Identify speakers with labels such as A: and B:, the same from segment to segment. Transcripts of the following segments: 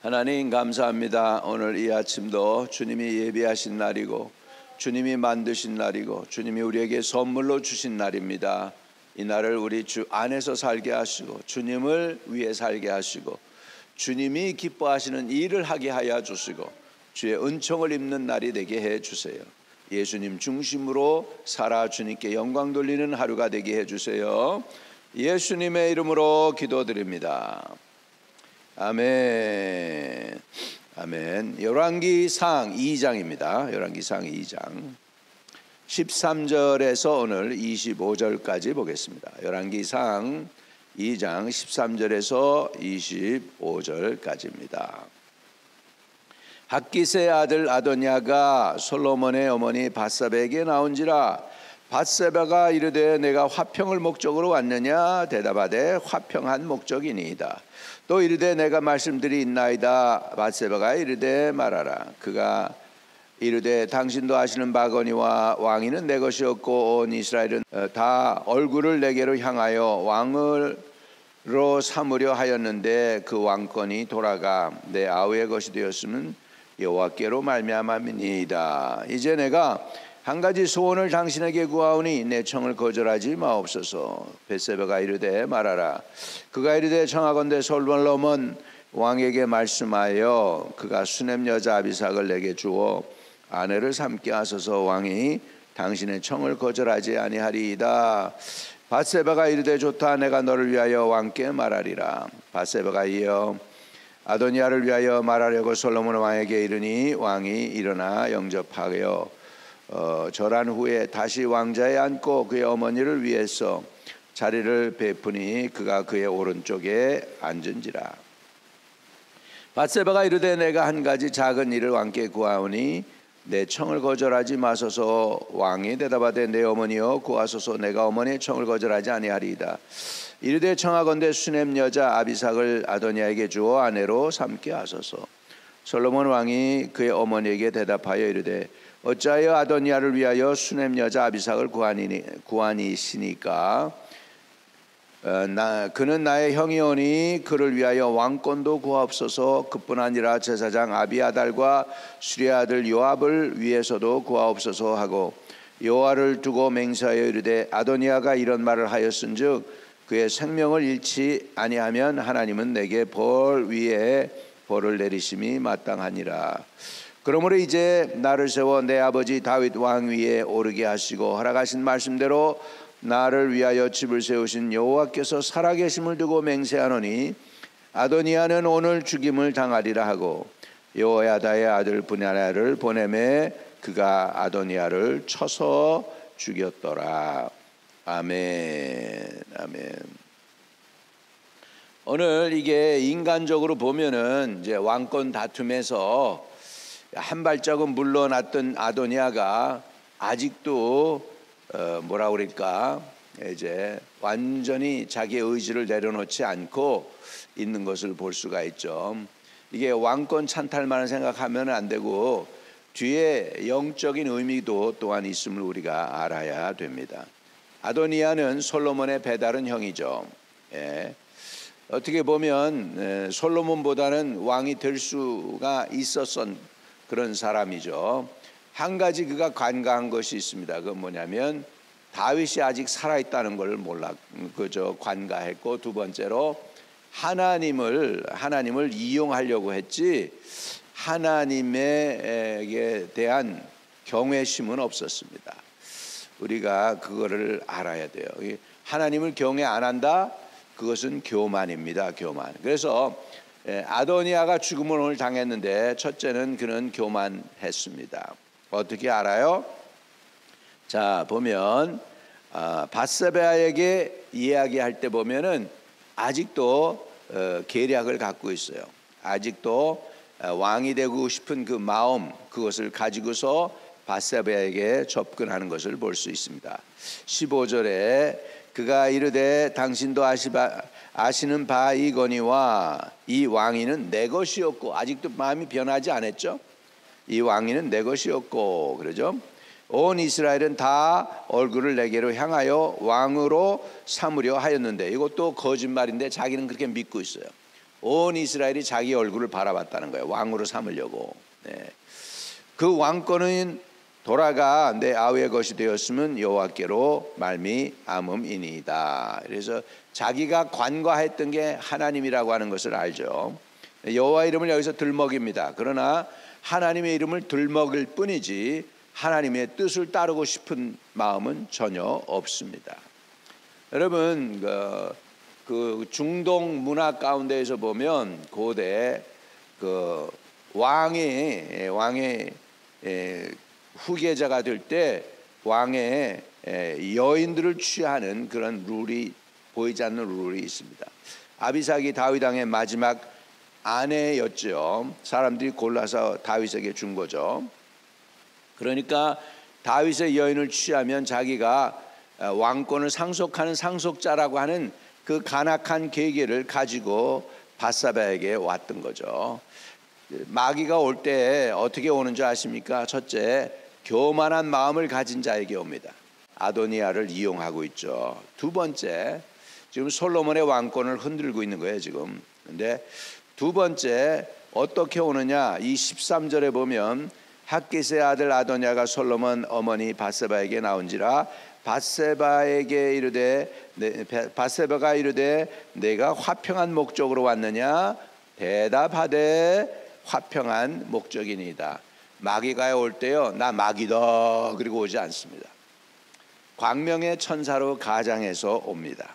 A: 하나님 감사합니다. 오늘 이 아침도 주님이 예비하신 날이고 주님이 만드신 날이고 주님이 우리에게 선물로 주신 날입니다. 이 날을 우리 주 안에서 살게 하시고 주님을 위해 살게 하시고 주님이 기뻐하시는 일을 하게 하여 주시고 주의 은총을 입는 날이 되게 해 주세요. 예수님 중심으로 살아 주님께 영광 돌리는 하루가 되게 해 주세요. 예수님의 이름으로 기도드립니다. 아멘. 아멘. 열왕기상 2장입니다. 열왕기상 2장 13절에서 오늘 25절까지 보겠습니다. 열왕기상 2장 13절에서 25절까지입니다. 핫기스의 아들 아도니아가 솔로몬의 어머니 밧세바에게 나온지라 밧세바가 이르되 내가 화평을 목적으로 왔느냐 대답하되 화평한 목적이니이다. 또 이르되 내가 말씀드리나이다. 밧세바가 이르되 말하라. 그가 이르되 당신도 아시는 바거니와 왕위는 내 것이었고 온 이스라엘은 다 얼굴을 내게로 향하여 왕으로 삼으려 하였는데 그 왕권이 돌아가 내 아우의 것이 되었으면 여호와께로 말미암았니이다. 이제 내가 한 가지 소원을 당신에게 구하오니 내 청을 거절하지 마옵소서. 밧세바가 이르되 말하라. 그가 이르되 청하건대 솔로몬 왕에게 말씀하여 그가 수넴 여자 아비삭을 내게 주어 아내를 삼게 하소서. 왕이 당신의 청을 거절하지 아니하리이다. 밧세바가 이르되 좋다. 내가 너를 위하여 왕께 말하리라. 밧세바가 이어 아도니아를 위하여 말하려고 솔로몬 왕에게 이르니 왕이 일어나 영접하여 절한 후에 다시 왕자에 앉고 그의 어머니를 위해서 자리를 베푸니 그가 그의 오른쪽에 앉은지라. 밧세바가 이르되 내가 한 가지 작은 일을 왕께 구하오니 내 청을 거절하지 마소서. 왕이 대답하되 내 어머니여 구하소서. 내가 어머니의 청을 거절하지 아니하리이다. 이르되 청하건대 수넴 여자 아비삭을 아도니아에게 주어 아내로 삼게 하소서. 솔로몬 왕이 그의 어머니에게 대답하여 이르되 어찌하여 아도니아를 위하여 수넴 여자 아비삭을 구하니시니까 그는 나의 형이오니 그를 위하여 왕권도 구하옵소서. 그뿐 아니라 제사장 아비아달과 수리의 아들 요압을 위해서도 구하옵소서 하고 여호와를 두고 맹세하여 이르되 아도니아가 이런 말을 하였은즉 그의 생명을 잃지 아니하면 하나님은 내게 벌 위에 벌을 내리심이 마땅하니라. 그러므로 이제 나를 세워 내 아버지 다윗 왕 위에 오르게 하시고 허락하신 말씀대로 나를 위하여 집을 세우신 여호와께서 살아계심을 두고 맹세하노니 아도니아는 오늘 죽임을 당하리라 하고 여호야다의 아들 브냐야를 보내매 그가 아도니아를 쳐서 죽였더라. 아멘. 아멘. 오늘 이게 인간적으로 보면은 이제 왕권 다툼에서 한 발짝은 물러났던 아도니아가 아직도 뭐라 그럴까 이제 완전히 자기의 의지를 내려놓지 않고 있는 것을 볼 수가 있죠. 이게 왕권 찬탈만 생각하면 안 되고 뒤에 영적인 의미도 또한 있음을 우리가 알아야 됩니다. 아도니아는 솔로몬의 배다른 형이죠. 예. 어떻게 보면 솔로몬보다는 왕이 될 수가 있었던 그런 사람이죠. 한 가지 그가 간과한 것이 있습니다. 그건 뭐냐면 다윗이 아직 살아있다는 걸 그저 간과했고, 두 번째로 하나님을 이용하려고 했지 하나님에게 대한 경외심은 없었습니다. 우리가 그거를 알아야 돼요. 하나님을 경외 안 한다? 그것은 교만입니다. 교만. 그래서 아도니아가 죽음을 오늘 당했는데 첫째는 그는 교만했습니다. 어떻게 알아요? 자, 보면 밧세바에게 이야기할 때 보면은 아직도 계략을 갖고 있어요. 아직도 왕이 되고 싶은 그 마음, 그것을 가지고서 밧세바에게 접근하는 것을 볼 수 있습니다. 15절에 그가 이르되 당신도 아시는 바이거니와 이 왕위는 내 것이었고, 아직도 마음이 변하지 않았죠. 이 왕위는 내 것이었고, 그러죠. 온 이스라엘은 다 얼굴을 내게로 향하여 왕으로 삼으려 하였는데, 이것도 거짓말인데 자기는 그렇게 믿고 있어요. 온 이스라엘이 자기 얼굴을 바라봤다는 거예요. 왕으로 삼으려고. 그 왕권은 돌아가 내 아우의 것이 되었으면 여호와께로 말미암음이니이다. 그래서 자기가 관과했던 게 하나님이라고 하는 것을 알죠. 여호와 이름을 여기서 들먹입니다. 그러나 하나님의 이름을 들먹일 뿐이지 하나님의 뜻을 따르고 싶은 마음은 전혀 없습니다. 여러분 그 중동 문화 가운데에서 보면 고대 그 왕의 후계자가 될 때 왕의 여인들을 취하는 그런 룰이 보이지 않는 룰이 있습니다. 아비삭이 다윗 왕의 마지막 아내였죠. 사람들이 골라서 다윗에게 준 거죠. 그러니까 다윗의 여인을 취하면 자기가 왕권을 상속하는 상속자라고 하는 그 간악한 계계를 가지고 밧사바에게 왔던 거죠. 마귀가 올 때 어떻게 오는 줄 아십니까? 첫째, 교만한 마음을 가진 자에게 옵니다. 아도니아를 이용하고 있죠. 두 번째, 지금 솔로몬의 왕권을 흔들고 있는 거예요 지금. 근데 두 번째 어떻게 오느냐? 이 13절에 보면 핫깃의 아들 아도니아가 솔로몬 어머니 밧세바에게 나온지라 밧세바가 이르되 내가 화평한 목적으로 왔느냐? 대답하되 화평한 목적이니이다. 마귀가 올 때요, 나 마귀다 그리고 오지 않습니다. 광명의 천사로 가장해서 옵니다.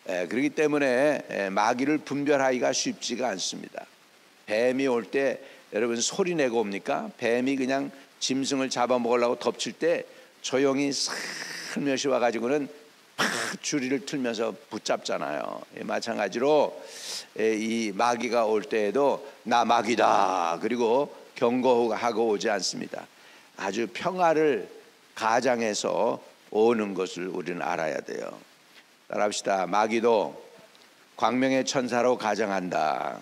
A: 그렇기 때문에 마귀를 분별하기가 쉽지가 않습니다. 뱀이 올 때 여러분 소리 내고 옵니까? 뱀이 그냥 짐승을 잡아먹으려고 덮칠 때 조용히 살며시 와가지고는 팍 줄이를 틀면서 붙잡잖아요. 마찬가지로 이 마귀가 올 때에도 나 마귀다 그리고 경고하고 오지 않습니다. 아주 평화를 가장해서 오는 것을 우리는 알아야 돼요. 따라합시다. 마귀도 광명의 천사로 가장한다.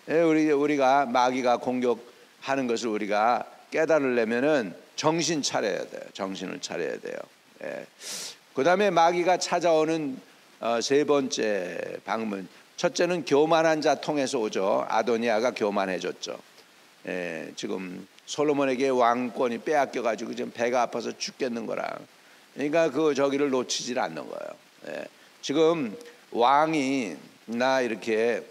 A: 우리가 마귀가 공격하는 것을 우리가 깨달으려면은 정신 차려야 돼요. 정신을 차려야 돼요. 그 다음에 마귀가 찾아오는 세 번째 방문. 첫째는 교만한 자 통해서 오죠. 아도니아가 교만해졌죠. 지금 솔로몬에게 왕권이 빼앗겨가지고 지금 배가 아파서 죽겠는 거라. 그러니까 저기를 놓치질 않는 거예요. 지금 왕이 이렇게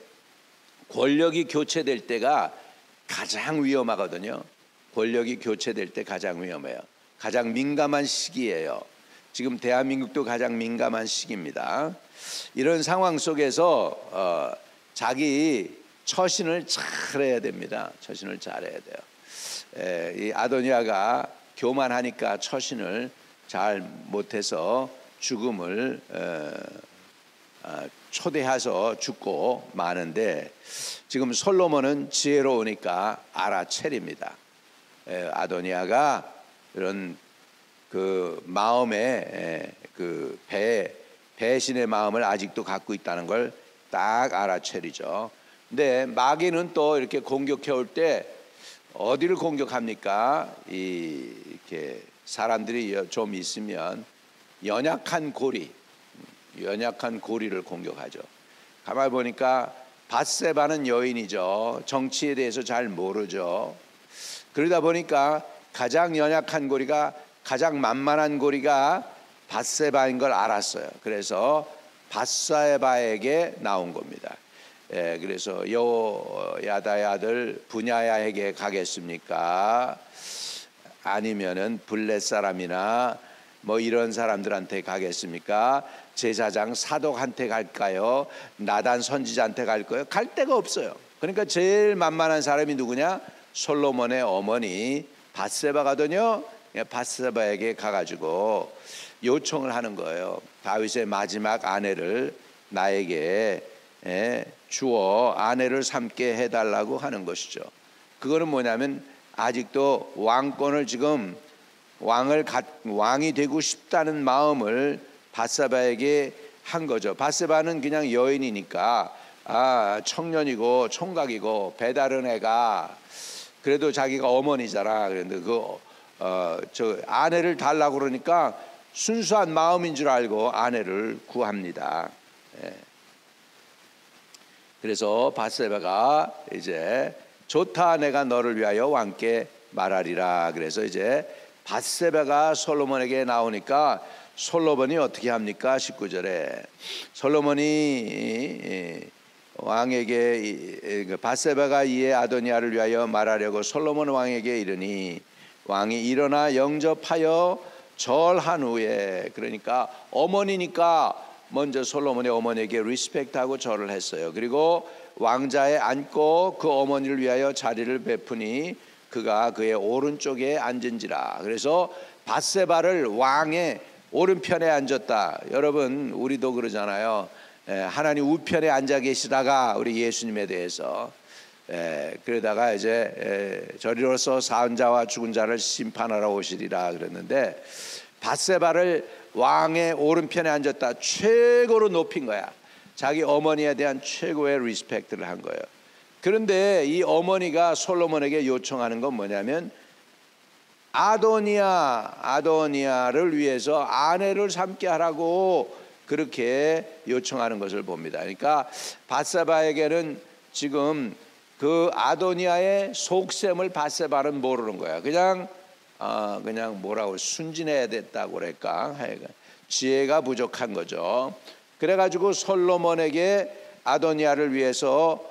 A: 권력이 교체될 때가 가장 위험하거든요. 권력이 교체될 때 가장 위험해요. 가장 민감한 시기예요. 지금 대한민국도 가장 민감한 시기입니다. 이런 상황 속에서 자기 처신을 잘해야 됩니다. 처신을 잘해야 돼요. 이 아도니아가 교만하니까 처신을 잘 못해서 죽음을 초대해서 죽고 마는데 지금 솔로몬은 지혜로우니까 알아채립니다. 아도니아가 이런 그 마음에 그 배신의 마음을 아직도 갖고 있다는 걸 딱 알아채리죠. 근데 마귀는 또 이렇게 공격해 올 때 어디를 공격합니까? 이렇게 사람들이 좀 있으면 연약한 고리를 공격하죠. 가만히 보니까 밧세바는 여인이죠. 정치에 대해서 잘 모르죠. 그러다 보니까 가장 연약한 고리가, 가장 만만한 고리가 밧세바인 걸 알았어요. 그래서 밧세바에게 나온 겁니다. 그래서 여호야다의 아들 분야야에게 가겠습니까? 아니면은 블렛 사람이나 뭐 이런 사람들한테 가겠습니까? 제사장 사독한테 갈까요? 나단 선지자한테 갈까요? 갈 데가 없어요. 그러니까 제일 만만한 사람이 누구냐? 솔로몬의 어머니 밧세바거든요. 밧세바에게 가가지고 요청을 하는 거예요. 다윗의 마지막 아내를 나에게 주어 아내를 삼게 해달라고 하는 것이죠. 그거는 뭐냐면 아직도 왕권을 지금 왕이 되고 싶다는 마음을 밧세바에게 한 거죠. 밧세바는 그냥 여인이니까 청년이고 총각이고 배다른 애가 그래도 자기가 어머니잖아. 그런데 저 아내를 달라고 그러니까 순수한 마음인 줄 알고 아내를 구합니다. 그래서 밧세바가 이제 좋다, 내가 너를 위하여 왕께 말하리라. 그래서 이제 밧세바가 솔로몬에게 나오니까 솔로몬이 어떻게 합니까? 19절에 솔로몬이 왕에게 밧세바가 이에 아도니아를 위하여 말하려고 솔로몬 왕에게 이르니 왕이 일어나 영접하여 절한 후에, 그러니까 어머니니까 먼저 솔로몬의 어머니에게 리스펙트하고 절을 했어요. 그리고 왕자에 앉고 그 어머니를 위하여 자리를 베푸니 그가 그의 오른쪽에 앉은지라. 그래서 밧세바를 왕의 오른편에 앉았다. 여러분, 우리도 그러잖아요. 하나님 우편에 앉아 계시다가 우리 예수님에 대해서 그러다가 이제 저리로서 사은 자와 죽은 자를 심판하러 오시리라 그랬는데, 밧세바를 왕의 오른편에 앉았다. 최고로 높인 거야. 자기 어머니에 대한 최고의 리스펙트를 한 거예요. 그런데 이 어머니가 솔로몬에게 요청하는 건 뭐냐면 아도니아를 위해서 아내를 삼게 하라고 그렇게 요청하는 것을 봅니다. 그러니까 밧세바에게는 지금 그 아도니아의 속셈을 밧세바는 모르는 거야. 그냥 뭐라고 순진해야 됐다고 그럴까, 지혜가 부족한 거죠. 그래가지고 솔로몬에게 아도니아를 위해서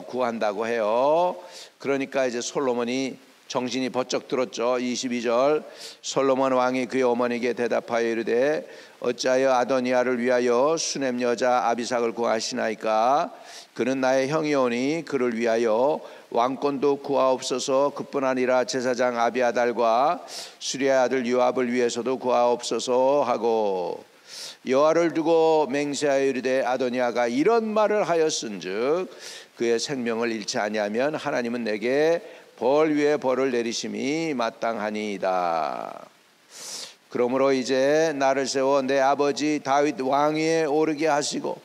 A: 구한다고 해요. 그러니까 이제 솔로몬이 정신이 번쩍 들었죠. 22절 솔로몬 왕이 그의 어머니에게 대답하여 이르되 어찌하여 아도니아를 위하여 수넴 여자 아비삭을 구하시나이까? 그는 나의 형이오니 그를 위하여 왕권도 구하옵소서. 그뿐 아니라 제사장 아비아달과 수리의 아들 요압을 위해서도 구하옵소서 하고 여호와를 두고 맹세하여 이르되 아도니아가 이런 말을 하였은즉 그의 생명을 잃지 아니하면 하나님은 내게 벌 위에 벌을 내리심이 마땅하니이다. 그러므로 이제 나를 세워 내 아버지 다윗 왕위에 오르게 하시고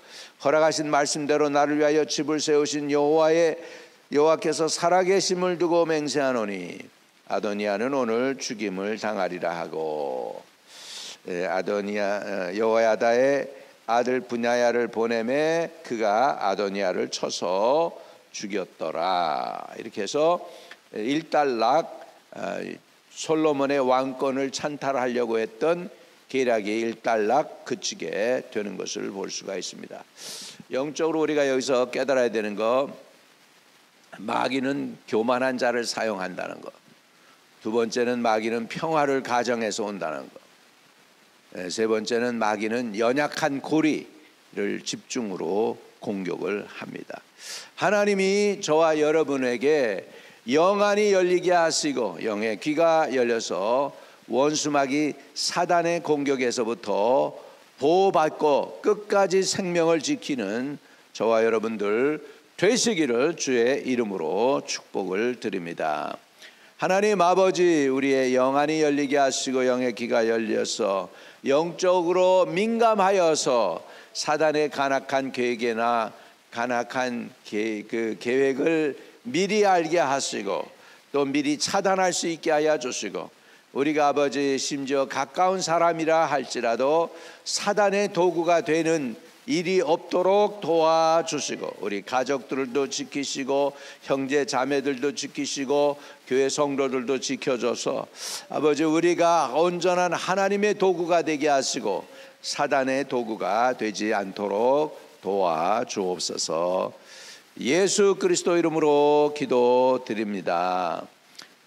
A: 허락하신 말씀대로 나를 위하여 집을 세우신 여호와께서 살아계심을 두고 맹세하노니 아도니아는 오늘 죽임을 당하리라 하고, 아도니아 여호야다의 아들 분야야를 보내매 그가 아도니아를 쳐서 죽였더라. 이렇게 해서 일단락 솔로몬의 왕권을 찬탈하려고 했던 계략이 일단락 그치게 되는 것을 볼 수가 있습니다. 영적으로 우리가 여기서 깨달아야 되는 거, 마귀는 교만한 자를 사용한다는 것, 두 번째는 마귀는 평화를 가정해서 온다는 것, 세 번째는 마귀는 연약한 고리를 집중으로 공격을 합니다. 하나님이 저와 여러분에게 영안이 열리게 하시고 영의 귀가 열려서 원수마귀 사단의 공격에서부터 보호받고 끝까지 생명을 지키는 저와 여러분들 되시기를 주의 이름으로 축복을 드립니다. 하나님 아버지, 우리의 영안이 열리게 하시고 영의 귀가 열려서 영적으로 민감하여서 사단의 간악한 계획이나 간악한 그 계획을 미리 알게 하시고 또 미리 차단할 수 있게 하여 주시고, 우리가 아버지 심지어 가까운 사람이라 할지라도 사단의 도구가 되는 일이 없도록 도와주시고, 우리 가족들도 지키시고 형제 자매들도 지키시고 교회 성도들도 지켜줘서 아버지 우리가 온전한 하나님의 도구가 되게 하시고 사단의 도구가 되지 않도록 도와주옵소서. 예수 그리스도 이름으로 기도드립니다.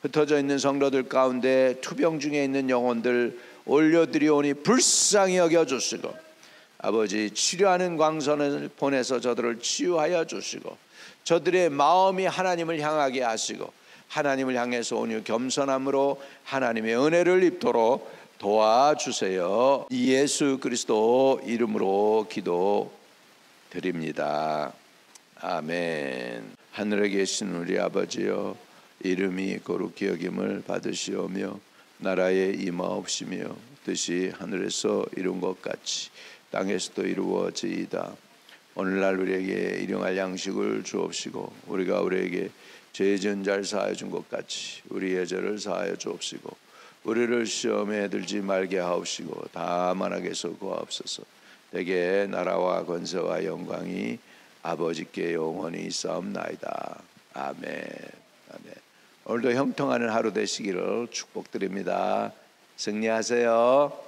A: 흩어져 있는 성도들 가운데 투병 중에 있는 영혼들 올려드리오니 불쌍히 여겨주시고 아버지 치료하는 광선을 보내서 저들을 치유하여 주시고 저들의 마음이 하나님을 향하게 하시고 하나님을 향해서 온유 겸손함으로 하나님의 은혜를 입도록 도와주세요. 예수 그리스도 이름으로 기도드립니다. 아멘. 하늘에 계신 우리 아버지여, 이름이 거룩히 여김을 받으시오며 나라에 임하옵시며 뜻이 하늘에서 이룬 것 같이 땅에서도 이루어지이다. 오늘날 우리에게 일용할 양식을 주옵시고 우리가 우리에게 죄 지은 자를 사하여 준 것 같이 우리의 죄를 사하여 주옵시고 우리를 시험에 들지 말게 하옵시고 다만 악에서 구하옵소서. 대개 나라와 권세와 영광이 아버지께 영원히 있사옵나이다. 아멘. 아멘. 오늘도 형통하는 하루 되시기를 축복드립니다. 승리하세요.